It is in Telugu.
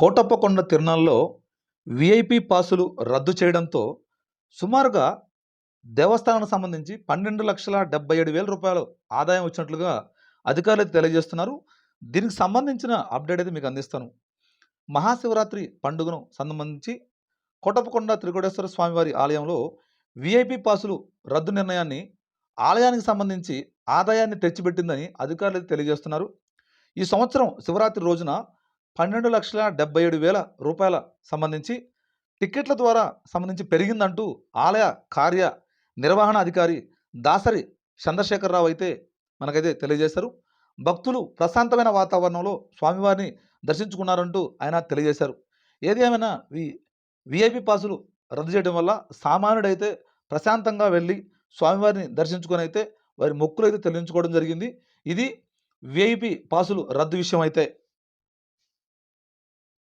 కోటప్పకొండ తిరునాళ్ళలో వీఐపీ పాసులు రద్దు చేయడంతో సుమారుగా దేవస్థానానికి సంబంధించి 12,77,000 ఆదాయం వచ్చినట్లుగా అధికారులు తెలియజేస్తున్నారు. దీనికి సంబంధించిన అప్డేట్ అయితే మీకు అందిస్తాను. మహాశివరాత్రి పండుగను సంబంధించి కోటప్పకొండ త్రికోటేశ్వర స్వామివారి ఆలయంలో వీఐపీ పాసులు రద్దు నిర్ణయాన్ని ఆలయానికి సంబంధించి ఆదాయాన్ని తెచ్చిపెట్టిందని అధికారులు తెలియజేస్తున్నారు. ఈ సంవత్సరం శివరాత్రి రోజున 12,77,000 సంబంధించి టికెట్ల ద్వారా సంబంధించి పెరిగిందంటూ ఆలయ కార్య నిర్వహణ అధికారి దాసరి చంద్రశేఖరరావు అయితే మనకైతే తెలియజేశారు. భక్తులు ప్రశాంతమైన వాతావరణంలో స్వామివారిని దర్శించుకున్నారంటూ ఆయన తెలియజేశారు. ఏది ఏమైనా వీఐపీ పాసులు రద్దు చేయడం వల్ల సామాన్యుడైతే ప్రశాంతంగా వెళ్ళి స్వామివారిని దర్శించుకొని అయితే వారి మొక్కులు అయితే చెల్లించుకోవడం జరిగింది. ఇది వీఐపీ పాసులు రద్దు విషయం అయితే